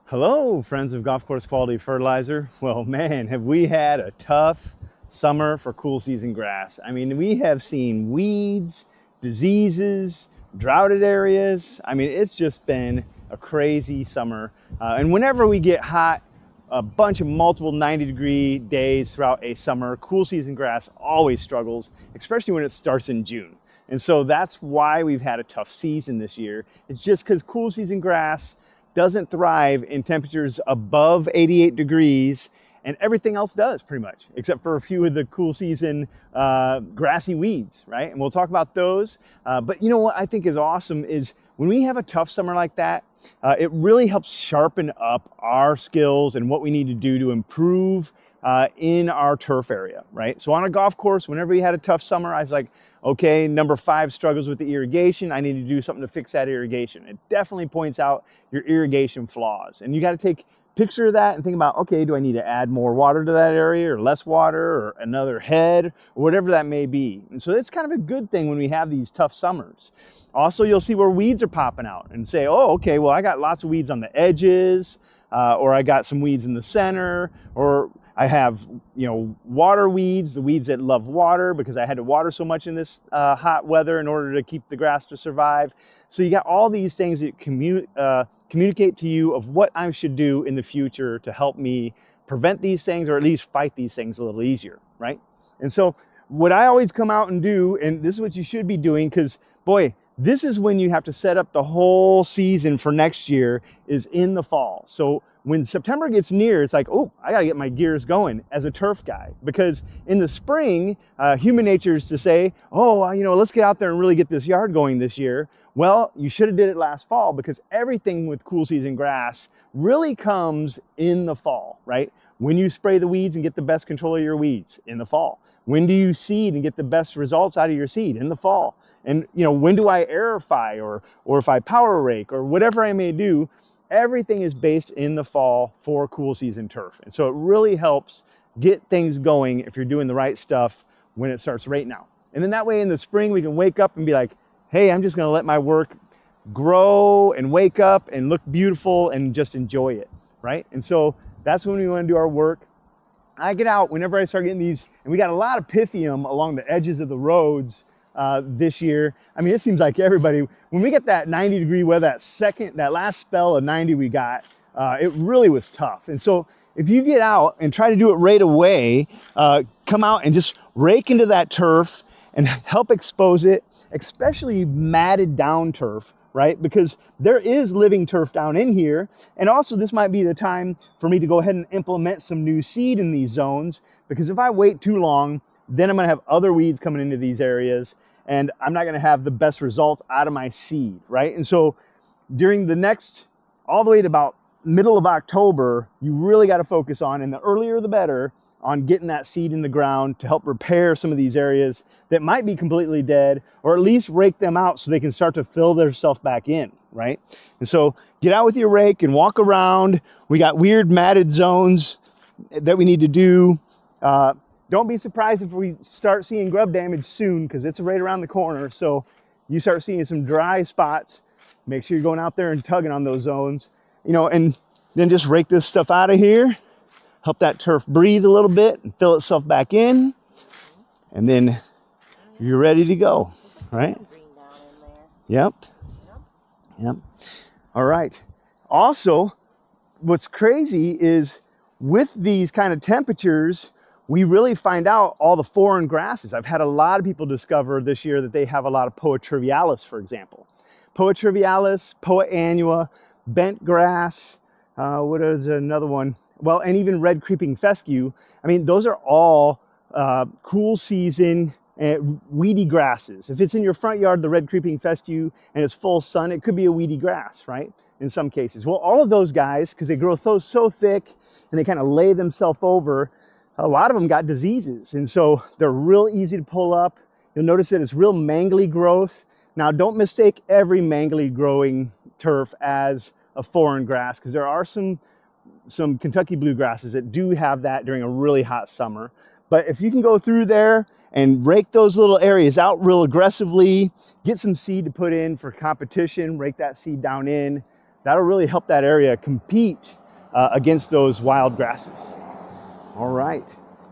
Hello, friends of Golf Course Quality Fertilizer. Well, man, have we had a tough summer for cool season grass. I mean, we have seen weeds, diseases, droughted areas. I mean, it's just been a crazy summer. And whenever we get hot, a bunch of multiple 90-degree days throughout a summer, cool season grass always struggles, especially when it starts in June. And so that's why we've had a tough season this year. It's just because cool season grass doesn't thrive in temperatures above 88 degrees, and everything else does pretty much, except for a few of the cool season grassy weeds, right? And we'll talk about those. But you know what I think is awesome is when we have a tough summer like that, it really helps sharpen up our skills and what we need to do to improve in our turf area, right? So on a golf course, whenever we had a tough summer, I was like, okay, number 5 struggles with the irrigation. I need to do something to fix that irrigation. It definitely points out your irrigation flaws. And you got to take a picture of that and think about, okay, do I need to add more water to that area or less water or another head or whatever that may be. And so it's kind of a good thing when we have these tough summers. Also, you'll see where weeds are popping out and say, oh, okay, well, I got lots of weeds on the edges, or I got some weeds in the center, or I have, water weeds, the weeds that love water because I had to water so much in this hot weather in order to keep the grass to survive. So you got all these things that communicate to you of what I should do in the future to help me prevent these things or at least fight these things a little easier, right? And so what I always come out and do, and this is what you should be doing, because boy, this is when you have to set up the whole season for next year, is in the fall. So when September gets near, it's like, oh, I gotta get my gears going as a turf guy. Because in the spring, human nature is to say, oh, let's get out there and really get this yard going this year. Well, you should have did it last fall, because everything with cool season grass really comes in the fall, right? When you spray the weeds and get the best control of your weeds? In the fall. When do you seed and get the best results out of your seed? In the fall. And when do I aerify or if I power rake or whatever I may do, everything is based in the fall for cool season turf. And so it really helps get things going if you're doing the right stuff when it starts right now. And then that way in the spring, we can wake up and be like, hey, I'm just gonna let my work grow and wake up and look beautiful and just enjoy it, right? And so that's when we wanna do our work. I get out whenever I start getting these, and we got a lot of pythium along the edges of the roads this year. I mean, it seems like everybody, when we get that 90-degree weather, that last spell of 90 we got, it really was tough. And so if you get out and try to do it right away, come out and just rake into that turf and help expose it, especially matted down turf, right? Because there is living turf down in here. And also this might be the time for me to go ahead and implement some new seed in these zones, because if I wait too long, then I'm gonna have other weeds coming into these areas and I'm not gonna have the best results out of my seed, right? And so during the next, all the way to about middle of October, you really gotta focus on, and the earlier the better, on getting that seed in the ground to help repair some of these areas that might be completely dead, or at least rake them out so they can start to fill themselves back in, right? And so get out with your rake and walk around. We got weird matted zones that we need to do. Don't be surprised if we start seeing grub damage soon, because it's right around the corner. So you start seeing some dry spots, make sure you're going out there and tugging on those zones, and then just rake this stuff out of here, help that turf breathe a little bit and fill itself back in, and then you're ready to go, right? Yep. All right. Also, what's crazy is with these kind of temperatures, we really find out all the foreign grasses. I've had a lot of people discover this year that they have a lot of Poa trivialis, for example. Poa trivialis, Poa annua, bent grass, what is another one? Well, and even red creeping fescue. I mean, those are all cool season weedy grasses. If it's in your front yard, the red creeping fescue, and it's full sun, it could be a weedy grass, right? In some cases. Well, all of those guys, because they grow so thick and they kind of lay themselves over, a lot of them got diseases. And so they're real easy to pull up. You'll notice that it's real mangly growth. Now, don't mistake every mangly growing turf as a foreign grass, because there are some Kentucky bluegrasses that do have that during a really hot summer. But if you can go through there and rake those little areas out real aggressively, get some seed to put in for competition, rake that seed down in, that'll really help that area compete against those wild grasses. All right.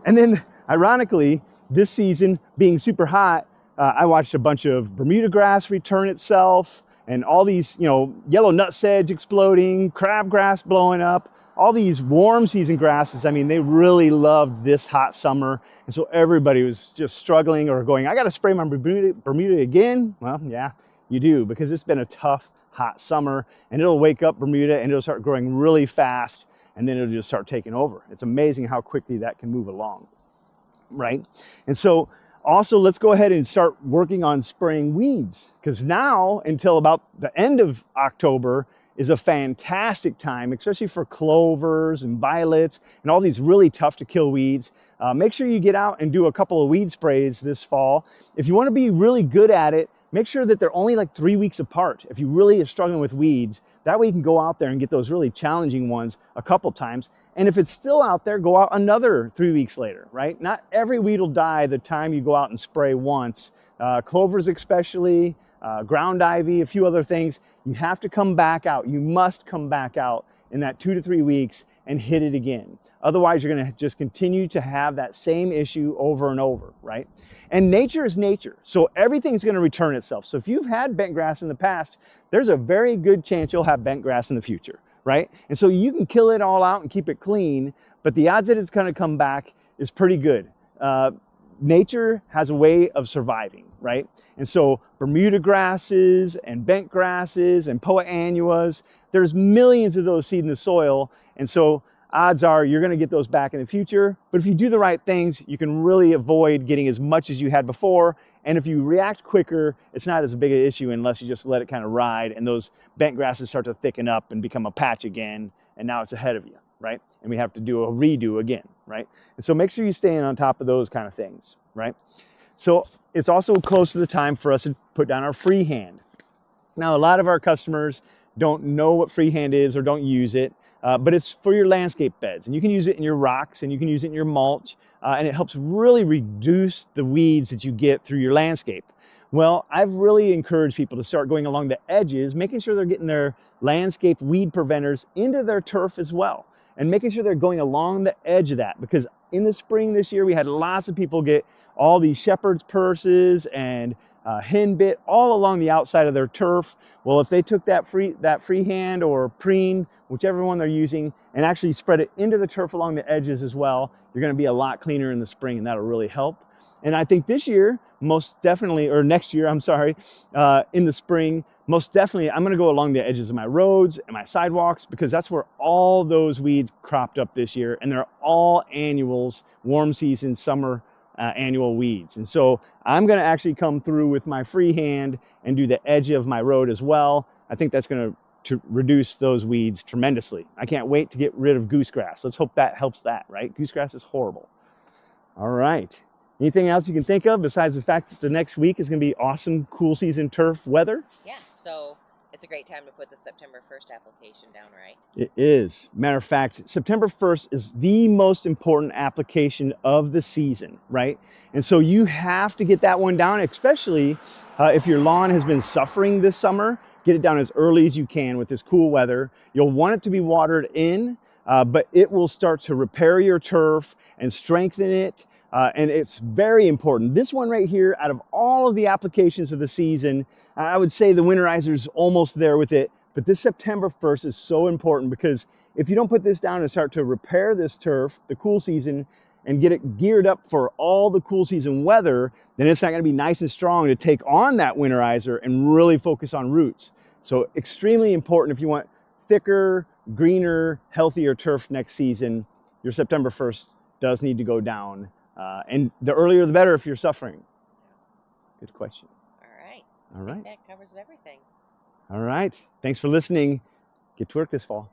And then ironically, this season being super hot, I watched a bunch of Bermuda grass return itself and all these, yellow nutsedge exploding, crabgrass blowing up, all these warm season grasses. I mean, they really loved this hot summer. And so everybody was just struggling or going, I got to spray my Bermuda again. Well, yeah, you do, because it's been a tough, hot summer, and it'll wake up Bermuda and it'll start growing really fast, and then it'll just start taking over. It's amazing how quickly that can move along, right? And so also, let's go ahead and start working on spraying weeds, because now until about the end of October is a fantastic time, especially for clovers and violets and all these really tough to kill weeds. Make sure you get out and do a couple of weed sprays this fall. If you want to be really good at it, make sure that they're only like 3 weeks apart. If you really are struggling with weeds, that way you can go out there and get those really challenging ones a couple times. And if it's still out there, go out another 3 weeks later, right? Not every weed will die the time you go out and spray once. Clovers especially, ground ivy, a few other things. You have to come back out. You must come back out in that 2 to 3 weeks and hit it again. Otherwise, you're going to just continue to have that same issue over and over, right? And nature is nature, so everything's going to return itself. So if you've had bent grass in the past, there's a very good chance you'll have bent grass in the future, right? And so you can kill it all out and keep it clean, but the odds that it's going to come back is pretty good. Nature has a way of surviving, right? And so Bermuda grasses and bent grasses and poa annuas, there's millions of those seed in the soil. And so odds are you're going to get those back in the future. But if you do the right things, you can really avoid getting as much as you had before. And if you react quicker, it's not as big an issue unless you just let it kind of ride and those bent grasses start to thicken up and become a patch again. And now it's ahead of you, right? And we have to do a redo again, right? And so make sure you stay on top of those kind of things, right? So it's also close to the time for us to put down our freehand. Now, a lot of our customers don't know what freehand is or don't use it. But it's for your landscape beds, and you can use it in your rocks, and you can use it in your mulch, and it helps really reduce the weeds that you get through your landscape. Well, I've really encouraged people to start going along the edges, making sure they're getting their landscape weed preventers into their turf as well, and making sure they're going along the edge of that, because in the spring this year, we had lots of people get all these shepherd's purses and hen bit all along the outside of their turf. Well, if they took that freehand or preen, whichever one they're using, and actually spread it into the turf along the edges as well, you're going to be a lot cleaner in the spring, and that'll really help. And I think this year, most definitely, or next year, I'm sorry, in the spring, most definitely, I'm going to go along the edges of my roads and my sidewalks, because that's where all those weeds cropped up this year, and they're all annuals, warm season, summer annual weeds. And so I'm going to actually come through with my freehand and do the edge of my road as well. I think that's going to reduce those weeds tremendously. I can't wait to get rid of goosegrass. Let's hope that helps that, right? Goosegrass is horrible. All right. Anything else you can think of besides the fact that the next week is going to be awesome, cool season turf weather? Yeah, so it's a great time to put the September 1st application down, right? It is. Matter of fact, September 1st is the most important application of the season, right? And so you have to get that one down, especially if your lawn has been suffering this summer. Get it down as early as you can with this cool weather. You'll want it to be watered in, but it will start to repair your turf and strengthen it. And it's very important. This one right here, out of all of the applications of the season, I would say the winterizer's almost there with it. But this September 1st is so important, because if you don't put this down and start to repair this turf, the cool season, and get it geared up for all the cool season weather, then it's not going to be nice and strong to take on that winterizer and really focus on roots. So extremely important if you want thicker, greener, healthier turf next season. Your September 1st does need to go down. And the earlier the better if you're suffering. Good question. All right. I think that covers everything. All right. Thanks for listening. Get to work this fall.